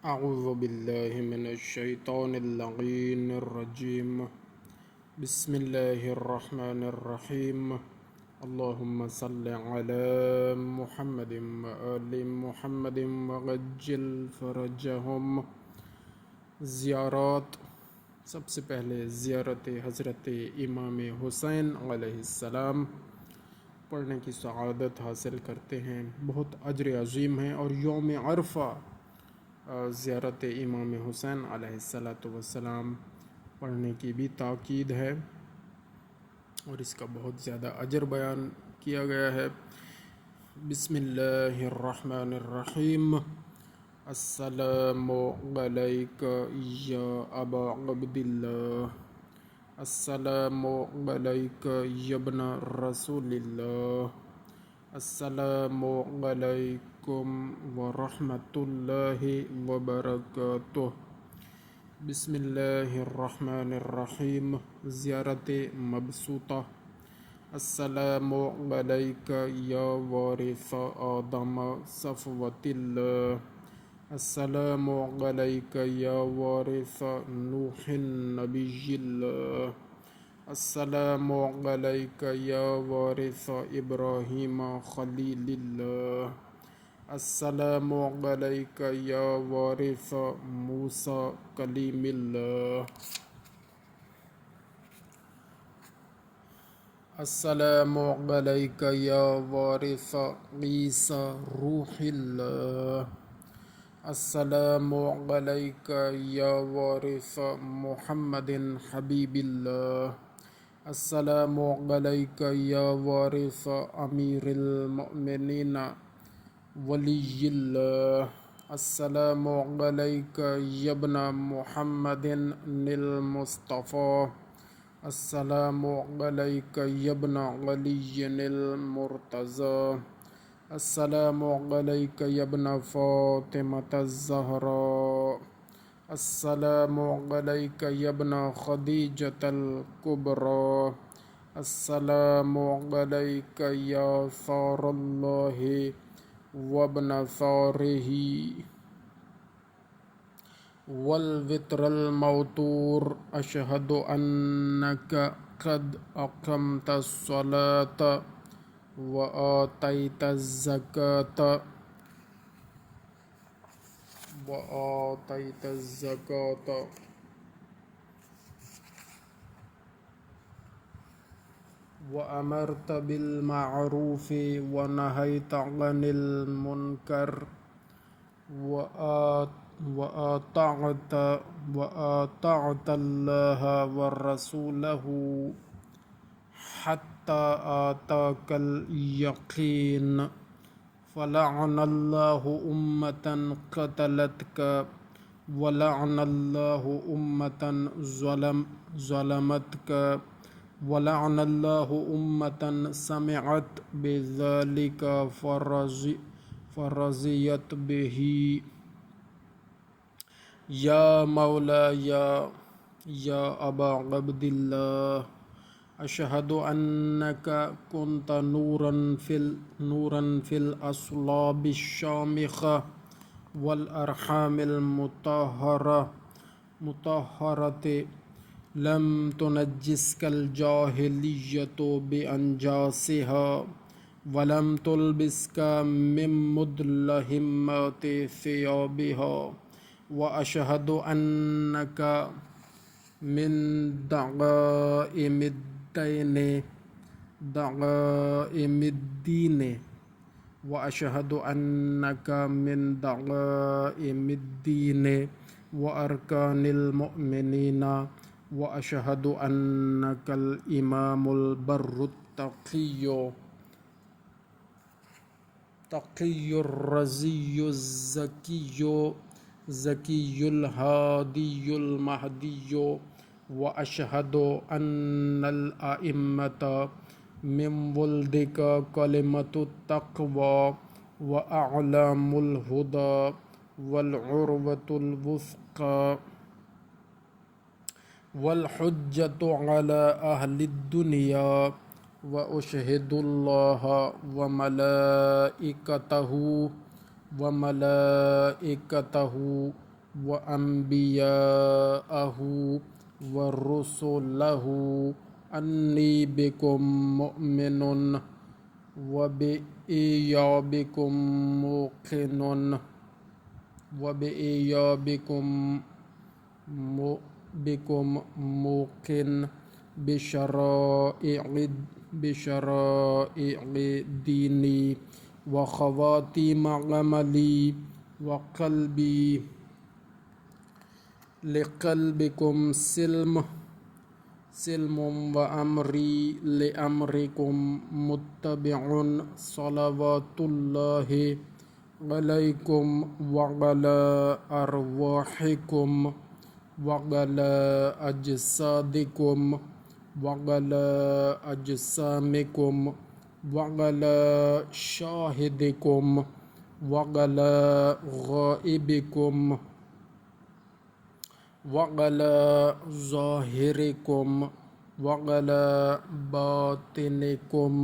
अऊज़ु बिल्लाहि मिनश्शैतानिर्रजीम बिस्मिल्लाहिर्रहमानिर्रहीम अल्लाहुम्मा सल्लि अला मुहम्मदिन व आलि मुहम्मदिन वअज्जिल फरजहुम। ज़ियारत। सबसे पहले ज़ियारत हज़रत इमाम हुसैन अलैहिस्सलाम पढ़ने की सआदत हासिल करते हैं। बहुत अजर अज़ीम है और यौम अरफ़ा ज़ियारत इमाम हुसैन अलैहिस्सलातु वस्सलाम पढ़ने की भी ताकीद है और इसका बहुत ज़्यादा अजर बयान किया गया है। बिस्मिल्लाहिर्रहमानिर्रहीम। अस्सलामु अलैका या अबा अब्दिल्लाह, अस्सलामु अलैका या इब्ना रसूलिल्लाह, अस्सलामु अलैकुम व रहमतुल्लाहि व बरकातुह। बिस्मिल्लाहिर्रहमानिर्रहीम। ज़ियारत मबसूता। अस्सलामु अलैका या वारिस आदम सफ़वतिल्लाह, अस्सलामु अलैका या वारिस नूहिन नबिय्यिल्लाह, अस्सलामु अलैका या वारिस इब्राहीम खलीलिल्लाह, अस्सलामु अलैका या वारिस मूसा कलीमिल्लाह, अस्सलामु अलैका या वारिस ईसा रूहिल्लाह, अस्सलामु अलैका या वारिस मुहम्मदिन हबीबिल्लाह, अस्सलामु अलैका या वारिस अमीरिल मुमिनीन वलिय्यिल्लाह, अस्सलामु अलैका या इब्ना मुहम्मदिन निल मुस्तफ़ा, अस्सलामु अलैका या इब्ना अलिय्यिनिल मुर्तज़ा, अस्सलामु अलैका या इब्ना फ़ातिमतज़ ज़हरा, अस्सलामु अलैका या इब्ना ख़दीजतल कुबरा, अस्सलामु अलैका या सारल्लाहि व इब्ना सारिही वल वित्रल मौतूर, अशहदु अन्नका क़द अक़मतस सलात व आतैतज़ ज़कात व अमरत बिल मारूफ़ि व नहैत अनिल मुनकर व अताअतल्लाह व रसूलहू हत्ता आताकल यक़ीन, फ़लअनल्लाहु उम्मतन क़तलतका व लअनल्लाहु उम्मतन ज़लमतका व लअनल्लाहु उम्मतन समिअत बिज़ालिका फ़रज़ियत बिही। या मौलाया या अबा अब्दिल्लाह, अशहदु अन्नका कुन्ता नूरन फिल अस्लाबिश शामिख़ा वल अरहामिल मुतहहरति, लम तुनज्जिस्कल जाहिलिय्यतु बिअंजासिहा वलम तुलबिस्का मिन मुदलहिम्माति सियाबिहा व अशहदु अन्नका मिन दगाइमिद्दीन व अशहदु अन्नका मिन दगाइमिद्दीन व अरकानिल मुमिनीना व अशहदु अन्नकल इमामुल बर्रुत तक़ियुर रज़ियुज़ ज़कियुल हादियुल महदियु व अशहदु अन्नल अइम्मता मिन वुल्दिका कलिमतुत तक़वा व अअलामुल हुदा वल उर्वतुल वुस्क़ा वल हुज्जतु अला अहलिद दुनिया व उशहिदुल्लाह व मलाइकतहु व अम्बियाअहु व रुसुलहु अन्नी बिकुम मुमिनुन व बिइयाबिकुम मुकिनुन व बिइयाबिकुम बिकुम मुकिन बिशराइ दीनी व खवातीम अमली व क़ल्बी लिक़ल्बिकुम सिल्मुम व अमरी लिअमरिकुम मुत्तबिउन सलवातुल्लाहि अलैकुम व अला अरवाहिकुम व अला अजसादिकुम व अला अजसामिकुम व अला शाहिदिकुम व अला गाइबिकुम व अला ज़ाहिरिकुम व अला बातिनिकुम।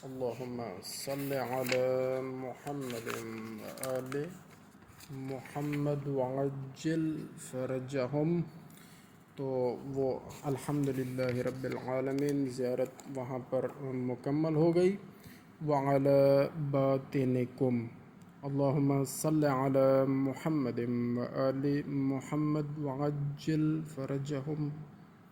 अल्लाहुम्मा सल्लि अला मुहम्मद व आलि मुहम्मद व अज्जिल फ़रजहुम। तो वो अल्हम्दुलिल्लाह रब्बिल आलमीन ज़ियारत वहाँ पर मुकम्मल हो गई। व अला बातिनिकुम अल्लाहुम्मा सल्लि अला मुहम्मद व आलि मुहम्मद व अज्जिल फ़रजहुम।